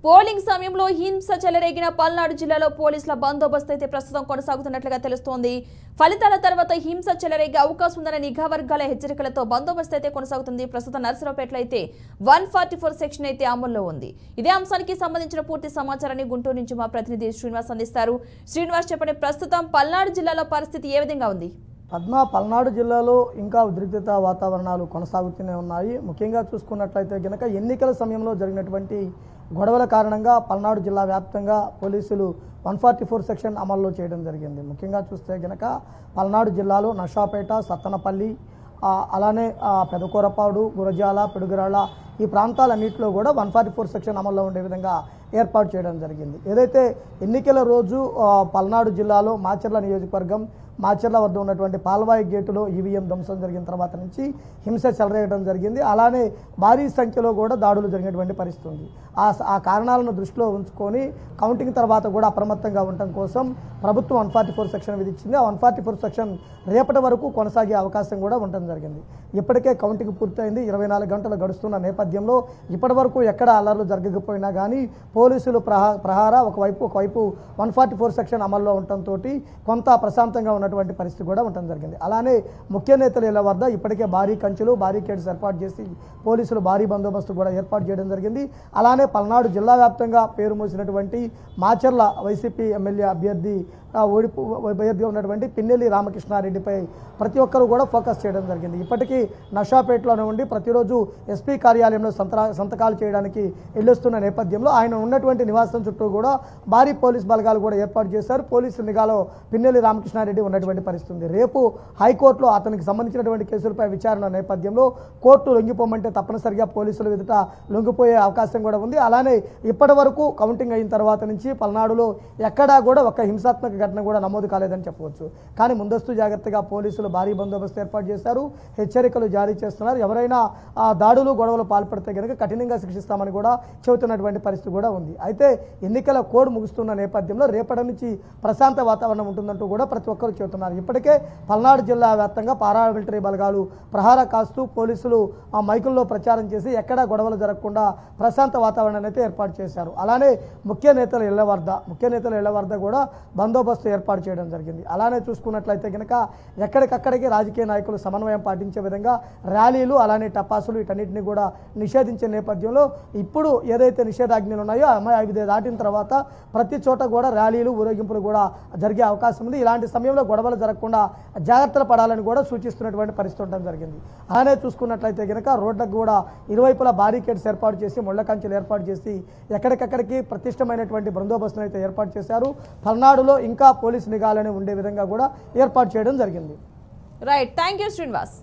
Polling సమయంలో హింస చెలరేగిన పల్నాడు జిల్లాలో పోలీసుల బందోబస్తు అయితే ప్రస్తుతం కొనసాగుతున్నట్లుగా తెలుస్తోంది. ఫలితాల తర్వాత హింస చెలరేగే అవకాశం ఉందన్న నిఘా వర్గాల హెచ్చరికలతో బందోబస్తు అయితే కొనసాగుతుంది. ప్రస్తుతం నర్సరావుపేటలో అయితే 144 సెక్షన్ అయితే అమల్లో ఉంది. ఇదే అంశానికి సంబంధించిన పూర్తి సమాచారాన్ని గుంటూరు నుంచి మా ప్రతినిధి శ్రీనివాస్ అందిస్తారు. శ్రీనివాస్, చెప్పండి, ప్రస్తుతం పల్నాడు జిల్లాలో పరిస్థితి ఏ విధంగా ఉంది? పల్నాడు జిల్లాలో ఇంకా ఉద్రిక్తత వాతావరణాలు కొనసాగుతూనే ఉన్నాయి. ముఖ్యంగా చూసుకున్నట్లయితే గనక ఎన్నికల సమయంలో జరిగినటువంటి గొడవల కారణంగా పల్నాడు జిల్లా వ్యాప్తంగా పోలీసులు 144 సెక్షన్ అమల్లో చేయడం జరిగింది. ముఖ్యంగా చూస్తే గనక పల్నాడు జిల్లాలో నర్సాపేట, సత్తనపల్లి, అలానే పెదకూరపాడు, గురజాల, పిడుగురాళ్ళ ఈ ప్రాంతాలన్నింటిలో కూడా 144 సెక్షన్ అమల్లో ఉండే విధంగా ఏర్పాటు చేయడం జరిగింది. ఏదైతే ఎన్నికల రోజు పల్నాడు జిల్లాలో మాచర్ల నియోజకవర్గం మాచర్ల వద్ద ఉన్నటువంటి పాల్వాయి గేటులో ఈవీఎం ధ్వంసం జరిగిన తర్వాత నుంచి హింస చెలరేయడం జరిగింది. అలానే భారీ సంఖ్యలో కూడా దాడులు జరిగినటువంటి పరిస్థితి ఉంది. ఆ కారణాలను దృష్టిలో ఉంచుకొని కౌంటింగ్ తర్వాత కూడా అప్రమత్తంగా ఉండటం కోసం ప్రభుత్వం 144 సెక్షన్ విధించింది. ఆ 144 సెక్షన్ రేపటి వరకు కొనసాగే అవకాశం కూడా ఉండడం జరిగింది. ఇప్పటికే కౌంటింగ్ పూర్తయింది. 24 గంటలు గడుస్తున్న నేపథ్యంలో ఇప్పటి వరకు ఎక్కడ అల్లర్లు జరగకపోయినా కానీ పోలీసులు ప్రహారా ఒకవైపు 144 సెక్షన్ అమల్లో ఉండటంతో కొంత ప్రశాంతంగా ఉన్నటువంటి పరిస్థితి కూడా ఉండడం జరిగింది. అలానే ముఖ్య నేతల ఇళ్ల వద్ద ఇప్పటికే భారీ కంచెలు, బ్యారికేడ్స్ ఏర్పాటు చేసి పోలీసులు భారీ బందోబస్తు కూడా ఏర్పాటు చేయడం జరిగింది. అలానే పల్నాడు జిల్లా వ్యాప్తంగా పేరు మోసినటువంటి మాచర్ల వైసీపీ ఎమ్మెల్యే అభ్యర్థిగా ఉన్నటువంటి పిన్నెల్లి రామకృష్ణారెడ్డిపై ప్రతి ఒక్కరూ కూడా ఫోకస్ చేయడం జరిగింది. ఇప్పటికీ నర్సాపేటలోనే ఉండి ప్రతిరోజు ఎస్పీ కార్యాలయంలో సంతకాలు చేయడానికి వెళ్ళొస్తున్న నేపథ్యంలో ఆయన ఉన్నటువంటి నివాసం చుట్టూ కూడా భారీ పోలీస్ బలగాలు కూడా ఏర్పాటు చేశారు. పోలీసు నిఘాలో పిన్నెల్లి రామకృష్ణారెడ్డి ఉన్నటువంటి పరిస్థితి ఉంది. రేపు హైకోర్టులో అతనికి సంబంధించినటువంటి కేసులపై విచారణ నేపథ్యంలో కోర్టు లొంగిపోమంటే తప్పనిసరిగా పోలీసుల ఎదుట లొంగిపోయే అవకాశం కూడా ఉంది. అలానే ఇప్పటి వరకు కౌంటింగ్ అయిన తర్వాత నుంచి పల్నాడులో ఎక్కడా కూడా ఒక హింసాత్మక ఘటన కూడా నమోదు కాలేదని చెప్పవచ్చు. కానీ ముందస్తు జాగ్రత్తగా పోలీసులు భారీ బందోబస్తు ఏర్పాటు చేశారు, హెచ్చరికలు జారీ చేస్తున్నారు. ఎవరైనా దాడులు గొడవలు పాల్పడితే కనుక కఠినంగా శిక్షిస్తామని కూడా చెబుతున్నటువంటి పరిస్థితి కూడా ఉంది. అయితే ఎన్నికల కోడ్ ముగుస్తున్న నేపథ్యంలో రేపటి నుంచి ప్రశాంత వాతావరణం ఉంటుందంటూ కూడా ప్రతి ఒక్కరు చెబుతున్నారు. ఇప్పటికే పల్నాడు జిల్లా వ్యాప్తంగా పారామిలిటరీ బలగాలు ప్రహార కాస్తూ పోలీసులు మైకుల్లో ప్రచారం చేసి ఎక్కడా గొడవలు జరగకుండా ప్రశాంత వాతావరణాన్ని అయితే ఏర్పాటు చేశారు. అలానే ముఖ్య నేతల ఇళ్ల వద్ద కూడా బందోబస్తు ఏర్పాటు చేయడం జరిగింది. అలానే చూసుకున్నట్లయితే కనుక ఎక్కడికక్కడికి రాజకీయ నాయకులు సమన్వయం పాటించే విధంగా ర్యాలీలు, అలానే టపాసులు వీటన్నిటిని కూడా నిషేధించే నేపథ్యంలో ఇప్పుడు ఏదైతే నిషేధాజ్ఞలు ఉన్నాయో అవి దాటిన తర్వాత ప్రతి చోట కూడా ర్యాలీలు, ఊరేగింపులు కూడా జరిగే అవకాశం ఉంది. ఇలాంటి సమయంలో గొడవలు జరగకుండా జాగ్రత్తలు పడాలని కూడా సూచిస్తున్నటువంటి పరిస్థితి ఉండడం జరిగింది. అలానే చూసుకున్నట్లయితే కనుక రోడ్లకు కూడా ఇరువైపులా బారికేడ్స్ ఏర్పాటు చేసి, ముళ్ల కంచెలు ఏర్పాటు చేసి ఎక్కడికక్కడికి ప్రతిష్టమైనటువంటి బందోబస్తును అయితే ఏర్పాటు చేశారు. పల్నాడులో ఇంకా పోలీసు నిఘాలోనే ఉండే విధంగా కూడా ఏర్పాటు చేయడం జరిగింది. Right, thank you Srinivas.